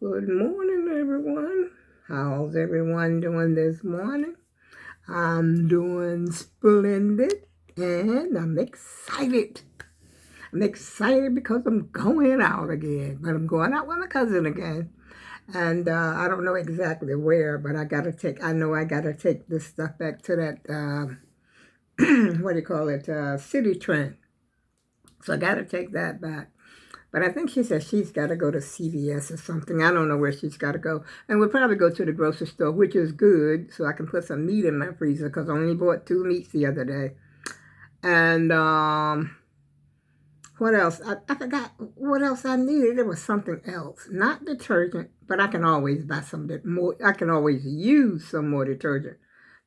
Good morning, everyone. How's everyone doing this morning? I'm doing splendid and I'm excited. I'm excited because I'm going out again, but I'm going out with my cousin again. And I don't know exactly where, but I know I gotta take this stuff back to that, what do you call it, city trend. So I gotta take that back. But I think she said she's got to go to CVS or something. I don't know where she's got to go. And we'll probably go to the grocery store, which is good, so I can put some meat in my freezer because I only bought 2 meats the other day. And what else? I forgot what else I needed. There was something else. Not detergent, but I can always buy some more. I can always use some more detergent.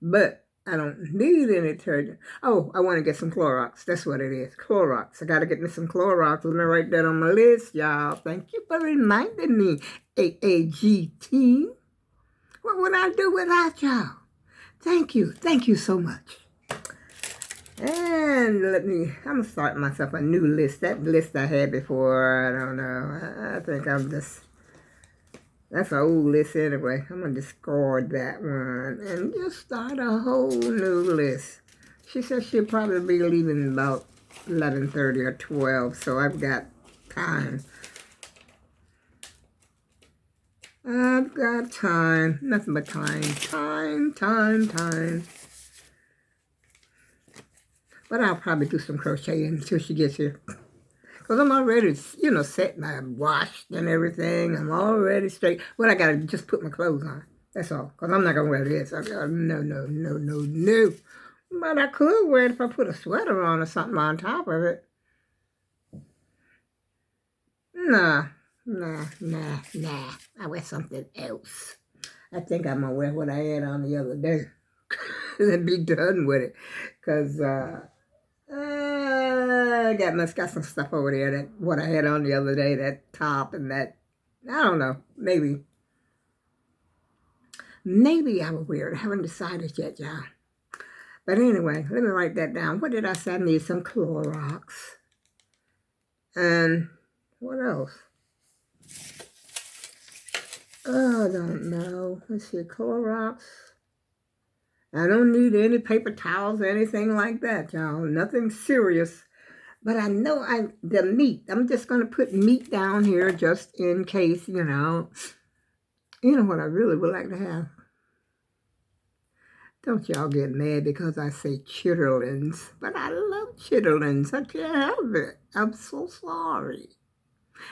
But I don't need any detergent. Oh, I want to get some Clorox. That's what it is. Clorox. I got to get me some Clorox. Let me write that on my list, y'all. Thank you for reminding me, AAG What would I do without y'all? Thank you. Thank you so much. And I'm going to start myself a new list. That list I had before, I don't know. I think that's an old list anyway. I'm going to discard that one and just start a whole new list. She said she'll probably be leaving about 11:30 or 12, so I've got time. I've got time. Nothing but time. Time. But I'll probably do some crocheting until she gets here. Because I'm already, set and washed and everything. I'm already straight. Well, I got to just put my clothes on. That's all. Because I'm not going to wear this. No. But I could wear it if I put a sweater on or something on top of it. Nah. I wear something else. I think I'm going to wear what I had on the other day. And be done with it. Because, I got some stuff over there that what I had on the other day, that top and that, I don't know, maybe I will wear it. I haven't decided yet, y'all. But anyway, let me write that down. What did I say? I need some Clorox. And what else? Oh, I don't know. Let's see, Clorox. I don't need any paper towels or anything like that, y'all. Nothing serious. But I know the meat. I'm just going to put meat down here just in case, You know what I really would like to have? Don't y'all get mad because I say chitterlings. But I love chitterlings. I can't have it. I'm so sorry.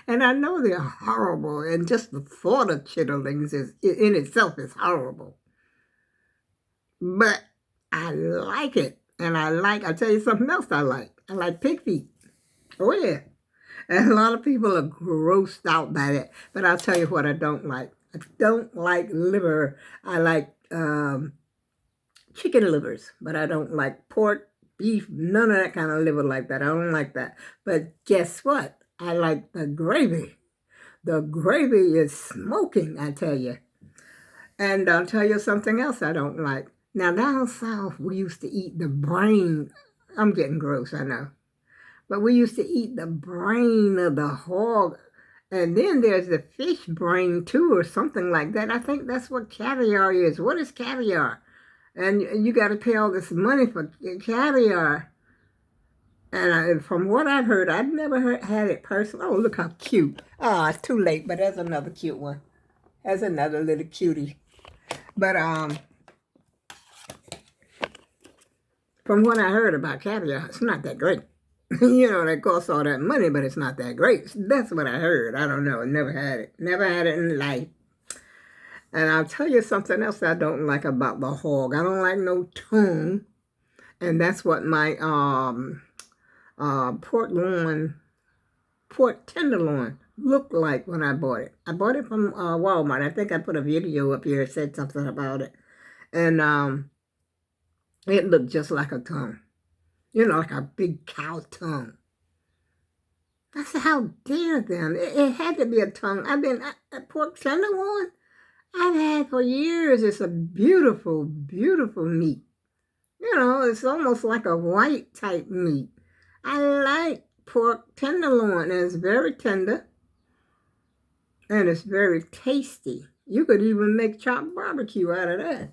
And I know they're horrible. And just the thought of chitterlings in itself is horrible. But I like it. And I'll tell you something else I like. I like pig feet. Oh, yeah. And a lot of people are grossed out by that. But I'll tell you what I don't like. I don't like liver. I like chicken livers. But I don't like pork, beef, none of that kind of liver like that. I don't like that. But guess what? I like the gravy. The gravy is smoking, I tell you. And I'll tell you something else I don't like. Now, down south, we used to eat the brain. I'm getting gross, I know. But we used to eat the brain of the hog. And then there's the fish brain, too, or something like that. I think that's what caviar is. What is caviar? And you got to pay all this money for caviar. And from what I've heard, I've never had it personally. Oh, look how cute. Oh, it's too late, but there's another cute one. There's another little cutie. But from what I heard about caviar, it's not that great. That costs all that money, but it's not that great. That's what I heard. I don't know. Never had it. Never had it in life. And I'll tell you something else I don't like about the hog. I don't like no tongue. And that's what my pork tenderloin looked like when I bought it. I bought it from Walmart. I think I put a video up here that said something about it. And it looked just like a tongue. Like a big cow tongue. I said, how dare them? It had to be a tongue. A pork tenderloin I've had for years. It's a beautiful, beautiful meat. It's almost like a white type meat. I like pork tenderloin, and it's very tender. And it's very tasty. You could even make chopped barbecue out of that.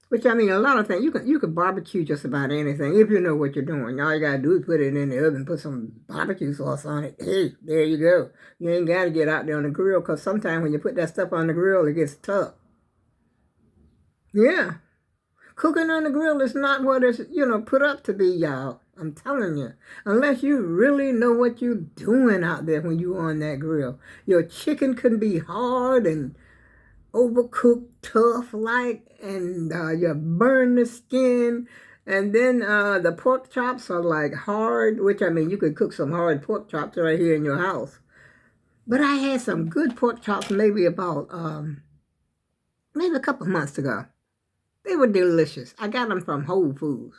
Which I mean, a lot of things you could barbecue just about anything if you know what you're doing. All you gotta do is put it in the oven, put some barbecue sauce on it. Hey, there you go. You ain't gotta get out there on the grill because sometimes when you put that stuff on the grill, it gets tough. Yeah, cooking on the grill is not what it's put up to be, y'all. I'm telling you, unless you really know what you're doing out there when you on that grill, your chicken can be hard and overcooked tough like, and you burn the skin, and then the pork chops are like hard, which I mean you could cook some hard pork chops right here in your house. But I had some good pork chops maybe about maybe a couple months ago. They were delicious. I got them from Whole Foods.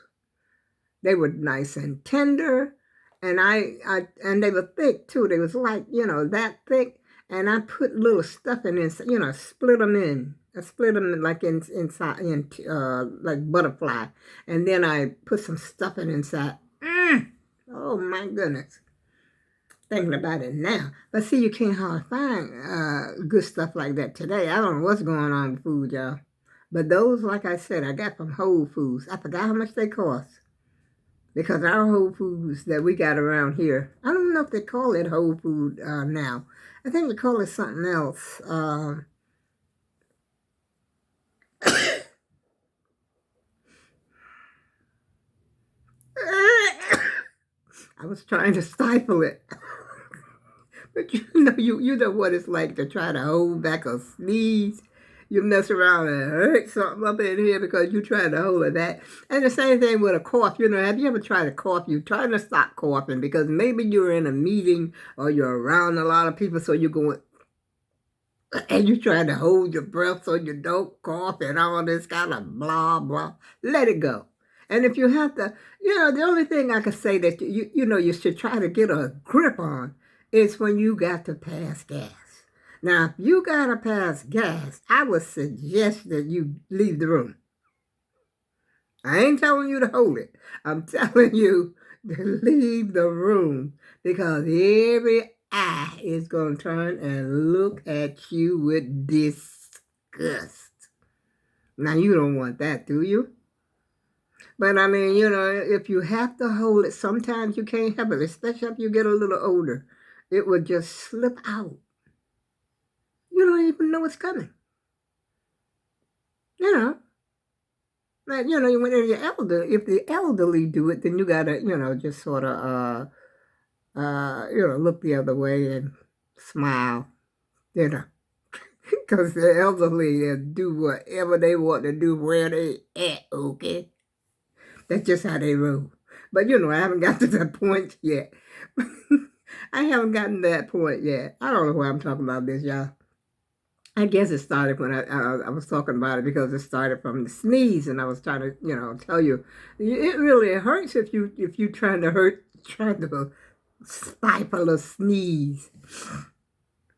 They were nice and tender, and and they were thick too. They was like that thick, and I put little stuffing in. Split them in. I split them like inside in like butterfly, and then I put some stuffing inside. Oh my goodness! Thinking about it now, but see, you can't hardly find good stuff like that today. I don't know what's going on with food, y'all. But those, like I said, I got from Whole Foods. I forgot how much they cost. Because our Whole Foods that we got around here, I don't know if they call it Whole Food now. I think they call it something else. I was trying to stifle it. But you know what it's like to try to hold back a sneeze. You mess around and hurt something up in here because you trying to hold it back. And the same thing with a cough. Have you ever tried to cough? You're trying to stop coughing because maybe you're in a meeting or you're around a lot of people, so you're going, and you trying to hold your breath so you don't cough and all this kind of blah, blah. Let it go. And if you have to, the only thing I can say that you should try to get a grip on is when you got to pass gas. Now, if you got to pass gas, I would suggest that you leave the room. I ain't telling you to hold it. I'm telling you to leave the room because every eye is going to turn and look at you with disgust. Now, you don't want that, do you? But I mean, if you have to hold it, sometimes you can't help it, especially if you get a little older. It will just slip out. You don't even know it's coming. Like, when you're elder, if the elderly do it, then you gotta, just sort of, look the other way and smile, because the elderly do whatever they want to do where they at, okay? That's just how they roll. But, I haven't got to that point yet. I haven't gotten to that point yet. I don't know why I'm talking about this, y'all. I guess it started when I was talking about it because it started from the sneeze, and I was trying to tell you it really hurts if you trying to stifle a sneeze,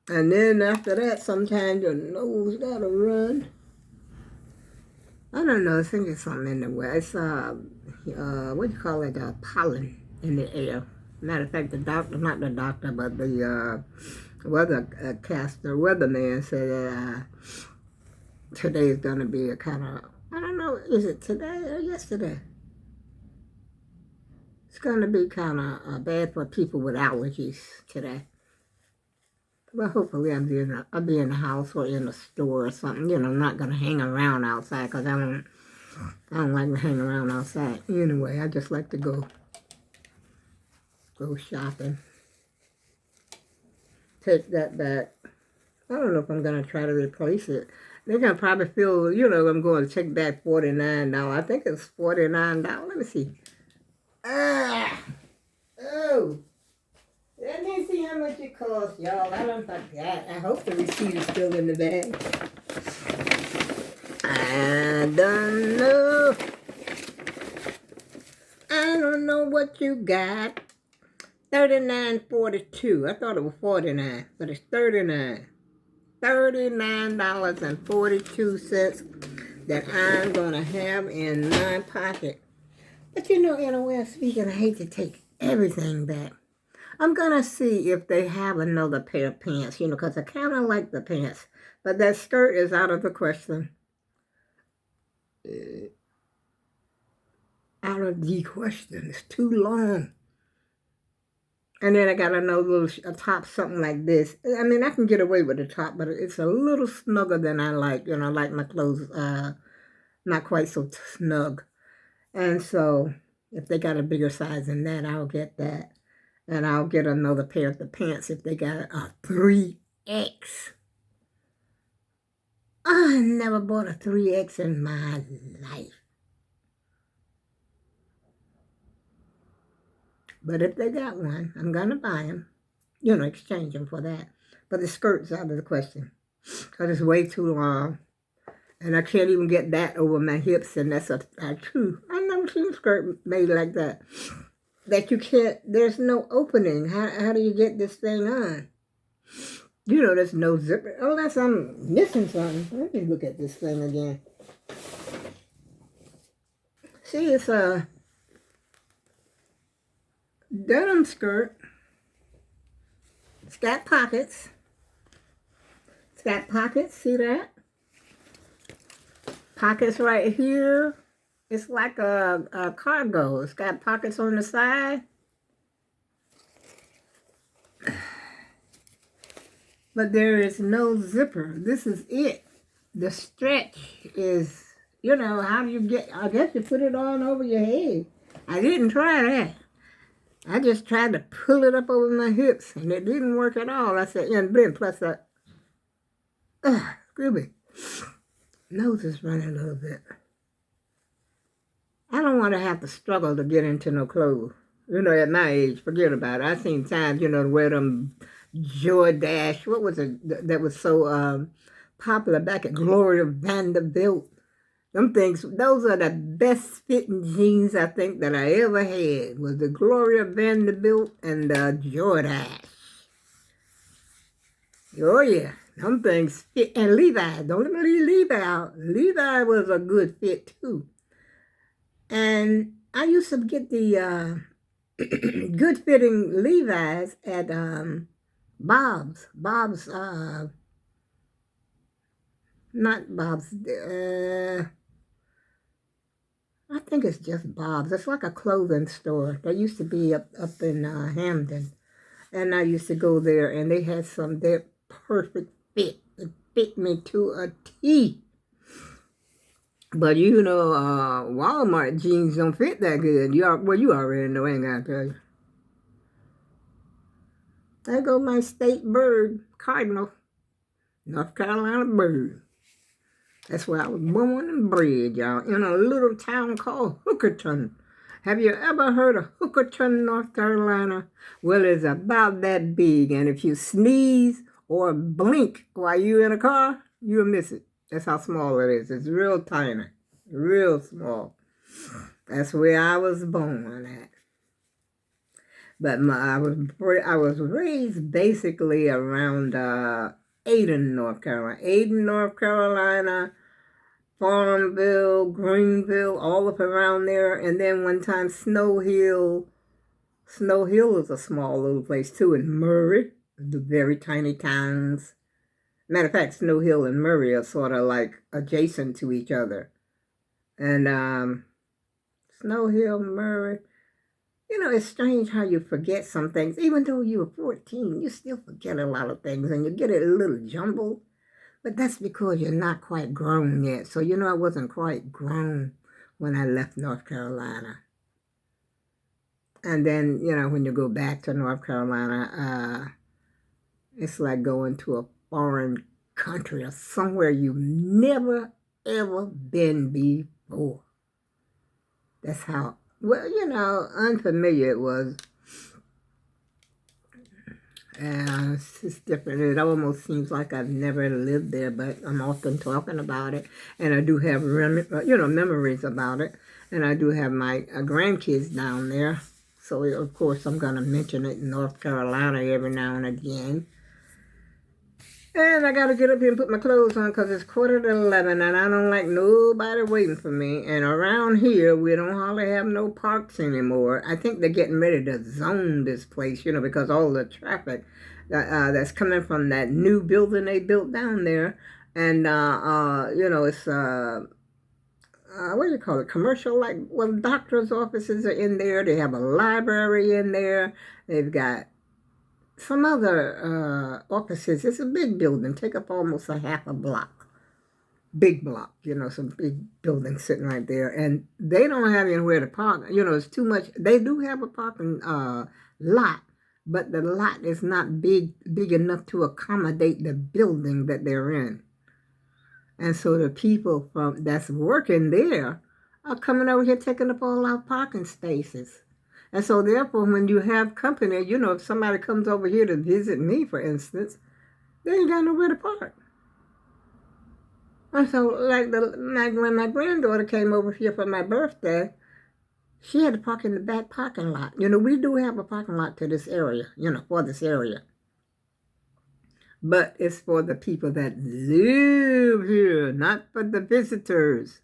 and then after that sometimes your nose gotta run. I don't know. I think it's something in the way. It's what do you call it? Pollen in the air. Matter of fact, not the doctor, but the weatherman said that today is going to be a kind of, I don't know, is it today or yesterday? It's going to be kind of bad for people with allergies today. Well, hopefully I'll be in the house or in the store or something. I'm not going to hang around outside because I don't like to hang around outside. Anyway, I just like to go shopping. Take that back. I don't know if I'm going to try to replace it. They're going to probably feel, I'm going to take back $49. I think it's $49. Let me see. Oh. Let me see how much it costs, y'all. I don't think that. I hope the receipt is still in the bag. I don't know. I don't know what you got. $39.42. I thought it was $49, but it's $39. $39.42 that I'm gonna have in my pocket. But in a way of speaking, I hate to take everything back. I'm going to see if they have another pair of pants, you know, because I kind of like the pants. But that skirt is out of the question. Out of the question. It's too long. And then I got another a top, something like this. I mean, I can get away with the top, but it's a little snugger than I like. You know, I like my clothes not quite so snug. And so if they got a bigger size than that, I'll get that. And I'll get another pair of the pants if they got a 3X. I never bought a 3X in my life. But if they got one, I'm going to buy them. You know, exchange them for that. But the skirt's out of the question. Because it's way too long. And I can't even get that over my hips. And that's a true. I've never seen a skirt made like that. That you can't, there's no opening. How do you get this thing on? You know, there's no zipper. Unless I'm missing something. Let me look at this thing again. See, it's a denim skirt. It's got pockets. It's got pockets, see that? Pockets right here. It's like a cargo. It's got pockets on the side. But there is no zipper. This is it. The stretch is, you know, how do you get, I guess you put it on over your head. I didn't try that. I just tried to pull it up over my hips, and it didn't work at all. I said, and then plus that, excuse me, nose is running a little bit. I don't want to have to struggle to get into no clothes. You know, at my age, forget about it. I've seen times, you know, to wear them Jordache, what was it that was so popular back at Gloria Vanderbilt. Them things, those are the best fitting jeans I think that I ever had, was the Gloria Vanderbilt and the Jordache. Oh yeah, them things fit. And Levi, don't let me leave Levi out. Levi was a good fit too. And I used to get the good fitting Levi's at Bob's, not Bob's, I think it's just Bob's. It's like a clothing store. They used to be up in Hamden. And I used to go there, and they had some that perfect fit. It fit me to a T. But you know, Walmart jeans don't fit that good. You already know, I ain't got to tell you. There go my state bird, Cardinal, North Carolina bird. That's where I was born and bred, y'all, in a little town called Hookerton. Have you ever heard of Hookerton, North Carolina? Well, it's about that big, and if you sneeze or blink while you're in a car, you'll miss it. That's how small it is. It's real tiny, real small. That's where I was born at. But I was raised basically around Ayden, North Carolina, Farmville, Greenville, all up around there. And then one time Snow Hill is a small little place too, in Murray, the very tiny towns. Matter of fact, Snow Hill and Murray are sort of like adjacent to each other. And Snow Hill, Murray, you know, it's strange how you forget some things. Even though you were 14, you still forget a lot of things, and you get it a little jumbled. But that's because you're not quite grown yet. So, you know, I wasn't quite grown when I left North Carolina. And then, you know, when you go back to North Carolina, it's like going to a foreign country or somewhere you've never, ever been before. That's how, well, you know, unfamiliar it was. It's just different. It almost seems like I've never lived there, but I'm often talking about it. And I do have, memories about it. And I do have my grandkids down there. So, of course, I'm going to mention it in North Carolina every now and again. And I got to get up here and put my clothes on because it's 11:15 and I don't like nobody waiting for me. And around here, we don't hardly have no parks anymore. I think they're getting ready to zone this place, because all the traffic that's coming from that new building they built down there. And, it's, what do you call it? Commercial, like, well, doctor's offices are in there. They have a library in there. They've got some other offices. It's a big building, take up almost a half a block. Big block, some big building sitting right there. And they don't have anywhere to park. It's too much. They do have a parking lot, but the lot is not big enough to accommodate the building that they're in. And so the people that's working there are coming over here taking up all our parking spaces. And so therefore, when you have company, if somebody comes over here to visit me, for instance, they ain't got nowhere to park. And so, like when my granddaughter came over here for my birthday, she had to park in the back parking lot. We do have a parking lot to this area, for this area. But it's for the people that live here, not for the visitors.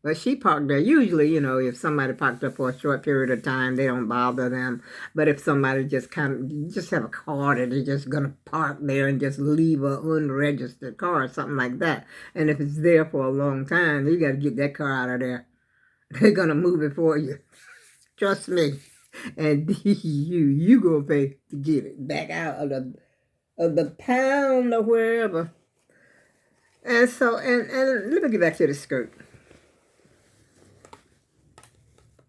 But she parked there. Usually, if somebody parked there for a short period of time, they don't bother them. But if somebody just have a car that they're just going to park there and just leave an unregistered car or something like that. And if it's there for a long time, you got to get that car out of there. They're going to move it for you. Trust me. And you going to pay to get it back out of the pound or wherever. And so, and let me get back to the skirt.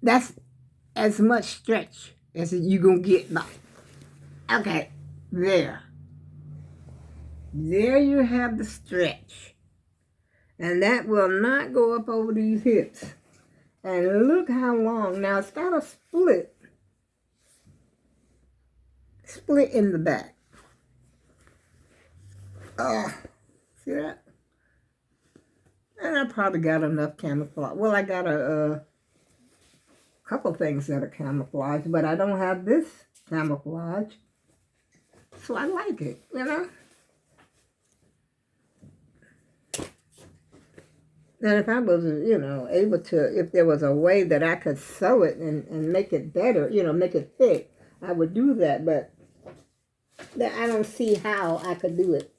That's as much stretch as you gonna get by. Okay, there. There you have the stretch. And that will not go up over these hips. And look how long. Now it's got a split. Split in the back. See that? And I probably got enough camouflage. Well, I got a couple things that are camouflage, but I don't have this camouflage. So I like it, And if I was, able to, if there was a way that I could sew it and make it better, make it fit, I would do that. But I don't see how I could do it.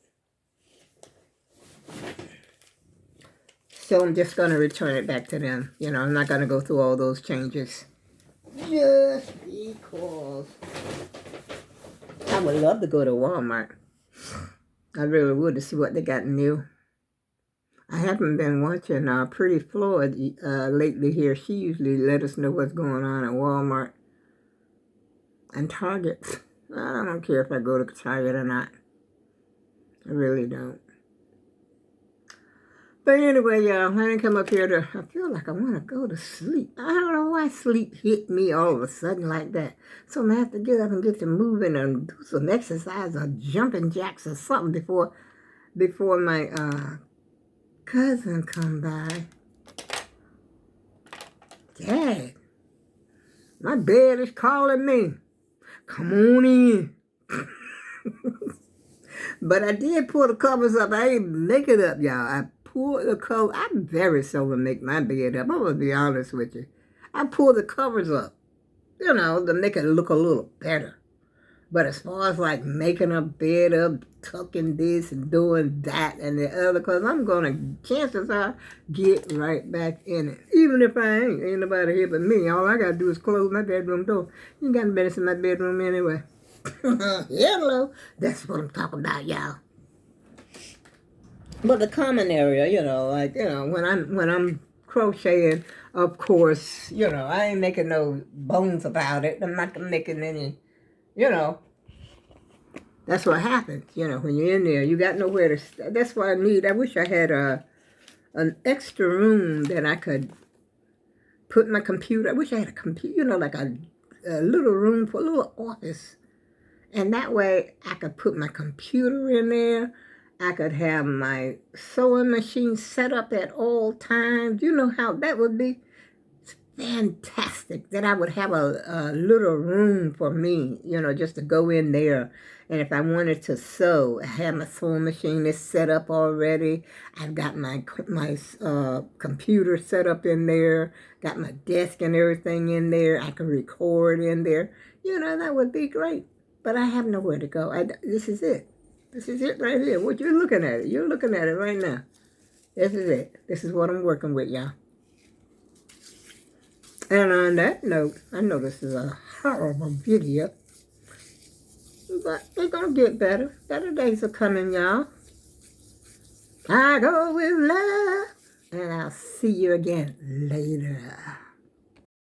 So I'm just going to return it back to them. I'm not going to go through all those changes. Just because. I would love to go to Walmart. I really would, to see what they got new. I haven't been watching Pretty Floyd lately here. She usually let us know what's going on at Walmart and Target. I don't care if I go to Target or not. I really don't. But anyway, y'all, I didn't come up here I feel like I want to go to sleep. I don't know why sleep hit me all of a sudden like that. So I'm going to have to get up and get to moving and do some exercise or jumping jacks or something before my cousin come by. Dad, my bed is calling me. Come on in. But I did pull the covers up. I ain't make it up, y'all. I pulled the cover. I very seldom make my bed up. I'm going to be honest with you. I pull the covers up, to make it look a little better. But as far as like making a bed up, tucking this and doing that and the other, because I'm going to, chances are, get right back in it. Even if I ain't nobody here but me. All I got to do is close my bedroom door. You got business in my bedroom anyway. Hello. That's what I'm talking about, y'all. But the common area, when I'm crocheting, of course, I ain't making no bones about it. I'm not making any, that's what happens, when you're in there. You got nowhere to stay. That's what I wish I had an extra room that I could put my computer. I wish I had a computer, like a little room for a little office. And that way I could put my computer in there. I could have my sewing machine set up at all times. You know how that would be? fantastic that I would have a little room for me, just to go in there. And if I wanted to sew, I have my sewing machine is set up already. I've got my computer set up in there, got my desk and everything in there. I can record in there. That would be great. But I have nowhere to go. This is it. This is it right here. What you're looking at it. You're looking at it right now. This is it. This is what I'm working with, y'all. And on that note, I know this is a horrible video, but it's going to get better. Better days are coming, y'all. I go with love, and I'll see you again later.